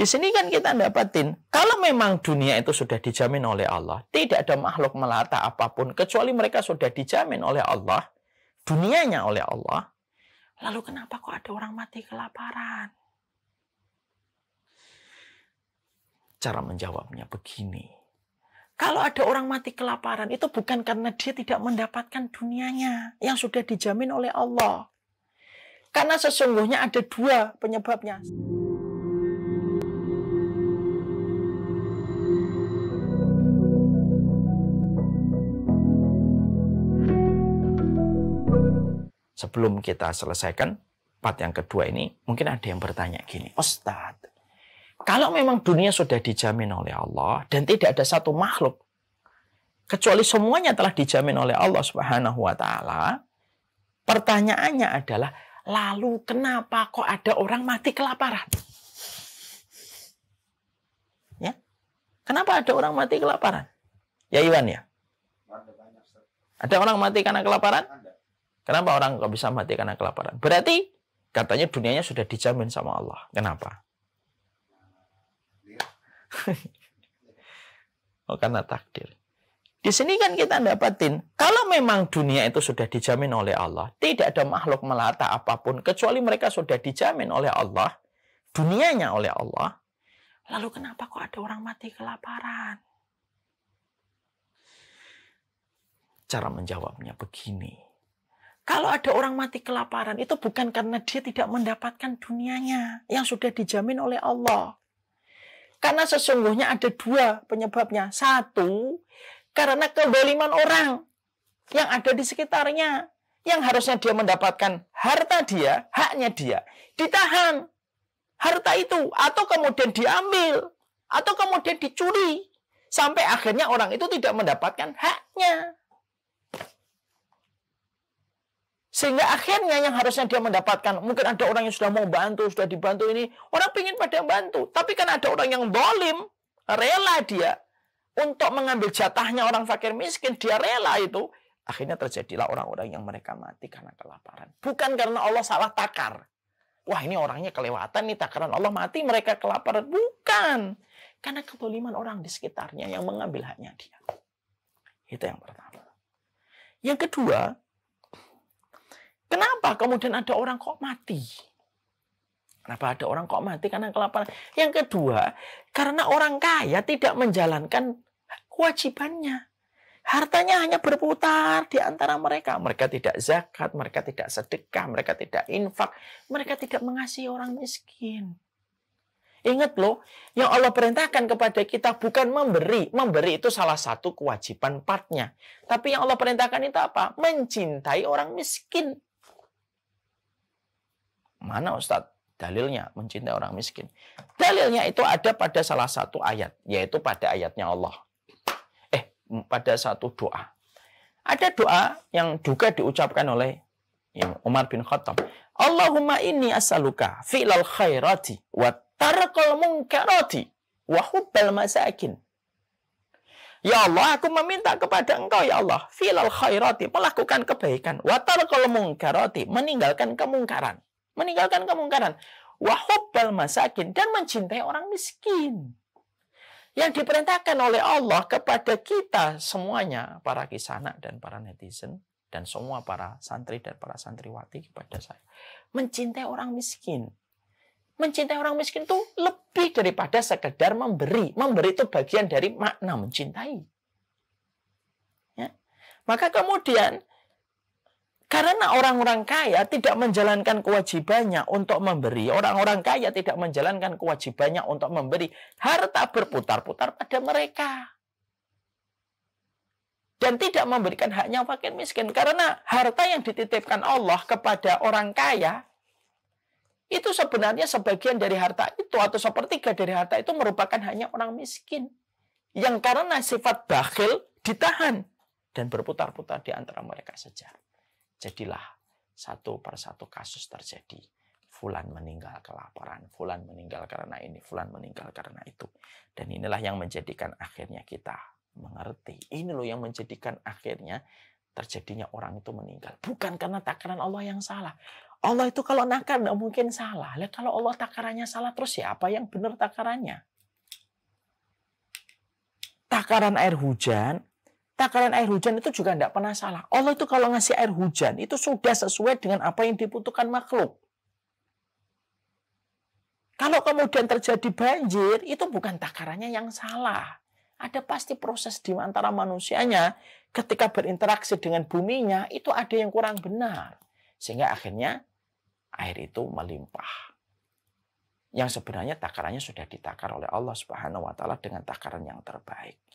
Di sini kan kita dapatin, kalau memang dunia itu sudah dijamin oleh Allah, tidak ada makhluk melata apapun, kecuali mereka sudah dijamin oleh Allah, dunianya oleh Allah, lalu kenapa kok ada orang mati kelaparan? Cara menjawabnya begini, kalau ada orang mati kelaparan, itu bukan karena dia tidak mendapatkan dunianya, yang sudah dijamin oleh Allah. Karena sesungguhnya ada dua penyebabnya. Sebelum kita selesaikan part yang kedua ini, mungkin ada yang bertanya gini, Ustadz, kalau memang dunia sudah dijamin oleh Allah dan tidak ada satu makhluk, kecuali semuanya telah dijamin oleh Allah Subhanahu wa Ta'ala, pertanyaannya adalah, lalu kenapa kok ada orang mati kelaparan? Ya, kenapa ada orang mati kelaparan? Ya Iwan ya? Ada orang mati karena kelaparan? Kenapa orang kok bisa mati karena kelaparan? Berarti katanya dunianya sudah dijamin sama Allah. Kenapa? Oh, karena takdir. Di sini kan kita dapatin, kalau memang dunia itu sudah dijamin oleh Allah, tidak ada makhluk melata apapun, kecuali mereka sudah dijamin oleh Allah, dunianya oleh Allah, lalu kenapa kok ada orang mati kelaparan? Cara menjawabnya begini. Kalau ada orang mati kelaparan, itu bukan karena dia tidak mendapatkan dunianya yang sudah dijamin oleh Allah. Karena sesungguhnya ada dua penyebabnya. Satu, karena kezaliman orang yang ada di sekitarnya. Yang harusnya dia mendapatkan harta dia, haknya dia, ditahan harta itu. Atau kemudian diambil. Atau kemudian dicuri. Sampai akhirnya orang itu tidak mendapatkan haknya. Sehingga akhirnya yang harusnya dia mendapatkan, mungkin ada orang yang sudah mau bantu, sudah dibantu ini, orang ingin pada bantu. Tapi kan ada orang yang zalim, rela dia untuk mengambil jatahnya orang fakir miskin, dia rela itu. Akhirnya terjadilah orang-orang yang mereka mati karena kelaparan. Bukan karena Allah salah takar. Wah, ini orangnya kelewatan nih takaran Allah, mati mereka kelaparan. Bukan. Karena kezaliman orang di sekitarnya yang mengambil haknya dia. Itu yang pertama. Yang kedua, kenapa kemudian ada orang kok mati? Kenapa ada orang kok mati karena kelaparan? Yang kedua, karena orang kaya tidak menjalankan kewajibannya. Hartanya hanya berputar di antara mereka. Mereka tidak zakat, mereka tidak sedekah, mereka tidak infak, mereka tidak mengasihi orang miskin. Ingat loh, yang Allah perintahkan kepada kita bukan memberi. Memberi itu salah satu kewajiban partnya. Tapi yang Allah perintahkan itu apa? Mencintai orang miskin. Mana Ustadz? Dalilnya mencintai orang miskin. Dalilnya itu ada pada salah satu ayat, yaitu pada ayatnya Allah. Pada satu doa. Ada doa yang juga diucapkan oleh Umar bin Khattab. Allahumma inni as'aluka fi'lal khairati wa tarqal munkarati wa hubbal masakin. Ya Allah, aku meminta kepada Engkau, ya Allah, fi'lal khairati, melakukan kebaikan, wa tarqal munkarati, meninggalkan kemungkaran. Meninggalkan kemungkaran. Wa hubbal masakin, dan mencintai orang miskin. Yang diperintahkan oleh Allah kepada kita semuanya, para kisana dan para netizen, dan semua para santri dan para santriwati kepada saya. Mencintai orang miskin. Mencintai orang miskin itu lebih daripada sekedar memberi. Memberi itu bagian dari makna mencintai. Ya. Maka kemudian, karena orang-orang kaya tidak menjalankan kewajibannya untuk memberi. Orang-orang kaya tidak menjalankan kewajibannya untuk memberi. Harta berputar-putar pada mereka. Dan tidak memberikan haknya fakir miskin. Karena harta yang dititipkan Allah kepada orang kaya, itu sebenarnya sebagian dari harta itu, atau sepertiga dari harta itu merupakan hanya orang miskin. Yang karena sifat bakhil ditahan. Dan berputar-putar di antara mereka saja. Jadilah satu persatu kasus terjadi. Fulan meninggal kelaparan, fulan meninggal karena ini, fulan meninggal karena itu. Dan inilah yang menjadikan akhirnya kita mengerti. Ini loh yang menjadikan akhirnya terjadinya orang itu meninggal. Bukan karena takaran Allah yang salah. Allah itu kalau nakar nggak mungkin salah. Lah kalau Allah takarannya salah, terus siapa yang benar takarannya? Takaran air hujan itu juga tidak pernah salah. Allah itu kalau ngasih air hujan, itu sudah sesuai dengan apa yang dibutuhkan makhluk. Kalau kemudian terjadi banjir, itu bukan takarannya yang salah. Ada pasti proses di antara manusianya ketika berinteraksi dengan buminya, itu ada yang kurang benar. Sehingga akhirnya air itu melimpah. Yang sebenarnya takarannya sudah ditakar oleh Allah Subhanahu wa taala dengan takaran yang terbaik.